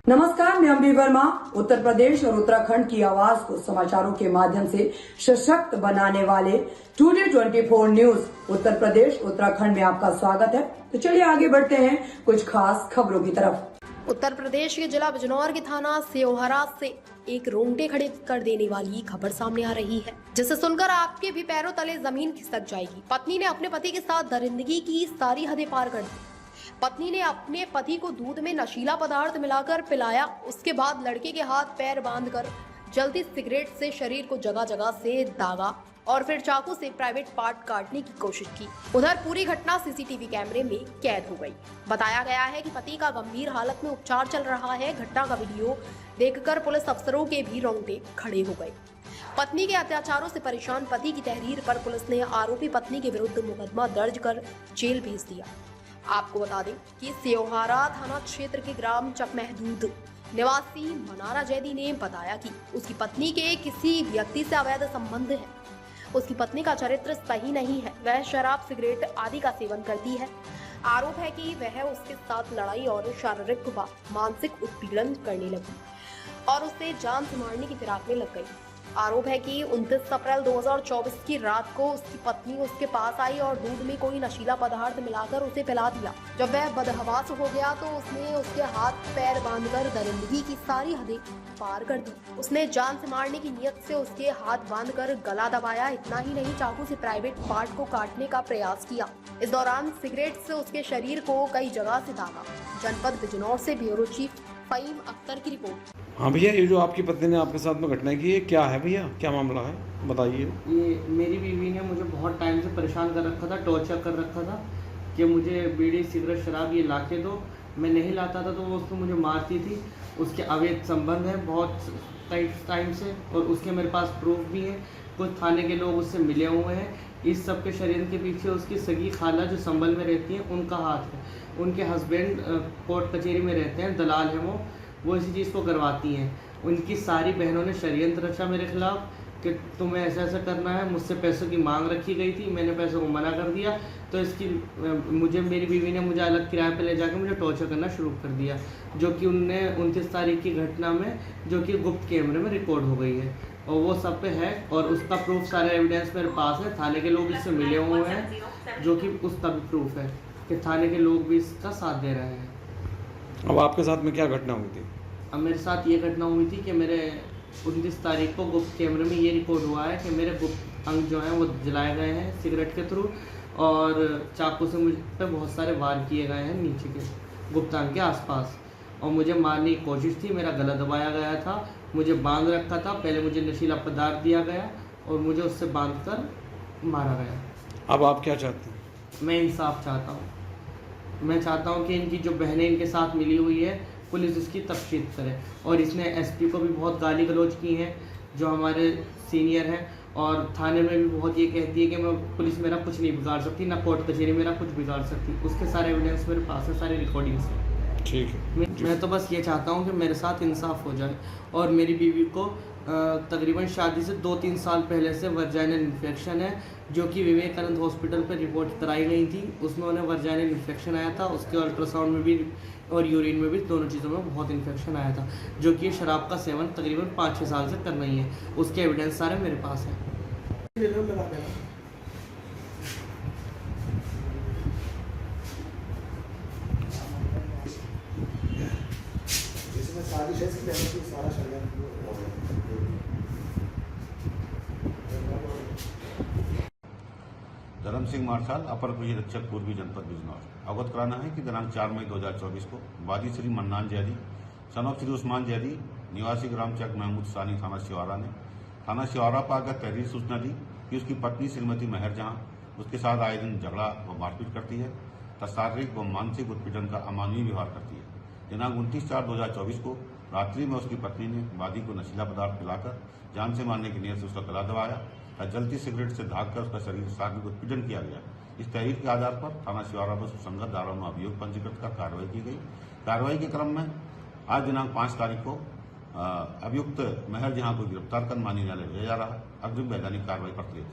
नमस्कार, मैं अम्बी वर्मा। उत्तर प्रदेश और उत्तराखंड की आवाज को समाचारों के माध्यम से सशक्त बनाने वाले टुडे 24 न्यूज उत्तर प्रदेश उत्तराखंड में आपका स्वागत है। तो चलिए आगे बढ़ते हैं कुछ खास खबरों की तरफ। उत्तर प्रदेश के जिला बिजनौर के थाना सेओहरा से एक रोंगटे खड़े कर देने वाली खबर सामने आ रही है, जिसे सुनकर आपके भी पैरों तले जमीन खिसक जाएगी। पत्नी ने अपने पति के साथ दरिंदगी की सारी हदें पार कर दी। पत्नी ने अपने पति को दूध में नशीला पदार्थ मिलाकर पिलाया। उसके बाद लड़के के हाथ पैर बांधकर जलती सिगरेट से शरीर को जगह जगह से दागा और फिर चाकू से प्राइवेट पार्ट काटने की कोशिश की। उधर पूरी घटना सीसीटीवी कैमरे में कैद हो गई। बताया गया है कि पति का गंभीर हालत में उपचार चल रहा है। घटना का वीडियो देखकर पुलिस अफसरों के भी रोंगटे खड़े हो गए। पत्नी के अत्याचारों से परेशान पति की तहरीर पर पुलिस ने आरोपी पत्नी के विरुद्ध मुकदमा दर्ज कर जेल भेज दिया। आपको बता दें कि सेओहरा थाना क्षेत्र के ग्राम चकमहदूद निवासी मनारा जैदी ने बताया कि उसकी पत्नी के किसी व्यक्ति से अवैध संबंध है। उसकी पत्नी का चरित्र सही नहीं है। वह शराब, सिगरेट आदि का सेवन करती है। आरोप है कि वह उसके साथ लड़ाई और शारीरिक व मानसिक उत्पीड़न करने लगी और उसे जान से मारने की फिराक में लग गई। आरोप है कि 29 अप्रैल 2024 की रात को उसकी पत्नी उसके पास आई और दूध में कोई नशीला पदार्थ मिलाकर उसे पिला दिया। जब वह बदहवास हो गया तो उसने उसके हाथ पैर बांधकर दरिंदगी की सारी हदें पार कर दी। उसने जान से मारने की नियत से उसके हाथ बांधकर गला दबाया। इतना ही नहीं, चाकू से प्राइवेट पार्ट को काटने का प्रयास किया। इस दौरान सिगरेट से उसके शरीर को कई जगह से दागा। जनपद बिजनौर से ब्यूरो चीफ फहीम अख्तर की रिपोर्ट। हाँ भैया, ये जो आपकी पत्नी ने आपके साथ में घटना की है, क्या है भैया, क्या मामला है, बताइए। ये मेरी बीवी ने मुझे बहुत टाइम से परेशान कर रखा था, टॉर्चर कर रखा था कि मुझे बीड़ी, सिगरेट, शराब ये ला के दो। मैं नहीं लाता था तो वो उसको मुझे मारती थी। उसके अवैध संबंध है बहुत कई टाइम से और उसके मेरे पास प्रूफ भी है। कुछ थाने के लोग उससे मिले हुए हैं। इस सब के शरीर के पीछे उसकी सगी खाला जो संभल में रहती है उनका हाथ है। उनके हस्बैंड कोर्ट कचहरी में रहते हैं, दलाल हैं वो इसी चीज़ को करवाती हैं। उनकी सारी बहनों ने षड्यंत्र रचा मेरे खिलाफ कि तुम्हें ऐसा ऐसा करना है। मुझसे पैसों की मांग रखी गई थी, मैंने पैसों को मना कर दिया तो इसकी मेरी बीवी ने मुझे अलग किराए पे ले जाकर मुझे टॉर्चर करना शुरू कर दिया, जो कि उनने 29 तारीख की घटना में, जो कि गुप्त कैमरे में रिकॉर्ड हो गई है और वो सब पे है और उसका प्रूफ, सारा एविडेंस मेरे पास है। थाने के लोग इससे मिले हुए हैं, जो कि उसका भी प्रूफ है कि थाने के लोग भी इसका साथ दे रहे हैं। अब आपके साथ में क्या घटना हुई थी? अब मेरे साथ ये घटना हुई थी कि मेरे 29 तारीख को गुप्त कैमरे में ये रिकॉर्ड हुआ है कि मेरे गुप्त अंग जो हैं वो जलाए गए हैं सिगरेट के थ्रू और चाकू से मुझ पर बहुत सारे वार किए गए हैं नीचे के गुप्त अंग के आसपास और मुझे मारने की कोशिश थी। मेरा गला दबाया गया था, मुझे बांध रखा था। पहले मुझे नशीला पदार्थ दिया गया और मुझे उससे बांध कर मारा गया। अब आप क्या चाहते हैं? मैं इंसाफ चाहता हूँ। मैं चाहता हूँ कि इनकी जो बहनें इनके साथ मिली हुई है पुलिस उसकी तफ्तीश करे और इसने एसपी को भी बहुत गाली गलौज की है जो हमारे सीनियर हैं और थाने में भी बहुत ये कहती है कि मैं पुलिस मेरा कुछ नहीं बिगाड़ सकती, ना कोर्ट कचहरी मेरा कुछ बिगाड़ सकती। उसके सारे एविडेंस मेरे पास है, सारे रिकॉर्डिंग्स हैं। ठीक है। मैं तो बस ये चाहता हूँ कि मेरे साथ इंसाफ हो जाए और मेरी बीवी को तकरीबन शादी से 2-3 साल पहले से वर्जाइनल इन्फेक्शन है, जो कि विवेकानंद हॉस्पिटल पर रिपोर्ट कराई गई थी। उसमें उन्हें वर्जाइनल इन्फेक्शन आया था। उसके अल्ट्रासाउंड में भी और यूरिन में भी, दोनों चीज़ों में बहुत इन्फेक्शन आया था, जो कि शराब का सेवन तकरीबन 5-6 साल से कर रही है। उसके एविडेंस सारे मेरे पास हैं। धर्म सिंह मार्शल, अपर पुलिस अधीक्षक पूर्वी जनपद बिजनौर। अवगत कराना है कि दिनांक 4 मई 2024 को वादी Shri mannan Zaidi son of Shri Usman Zaidi निवासी ग्राम चक महमूद सानी थाना शिवारा ने थाना शिवारा पर आकर तहरीर सूचना दी कि उसकी पत्नी श्रीमती मेहर जहां उसके साथ आए दिन झगड़ा व मारपीट करती है तथा शारीरिक व मानसिक उत्पीड़न का अमानवीय व्यवहार करती है। दिनांक 29/4/2024 को रात्रि में उसकी पत्नी ने वादी को नशीला पदार्थ पिलाकर जान से मारने की नियत से उसका गला दबाया तथा जलती सिगरेट से धागकर उसका शरीर शारीरिक उत्पीड़न किया गया। इस तहरीर के आधार पर थाना शिवारा में सुसंगत धाराओं में अभियोग पंजीकृत कर कार्रवाई की गई। कार्रवाई के क्रम में आज दिनांक 5 तारीख को अभियुक्त मेहर जहां को गिरफ्तार कर माननीय न्यायालय भेजा जा रहा है। अग्रिम वैधानिक कार्रवाई प्रक्रिया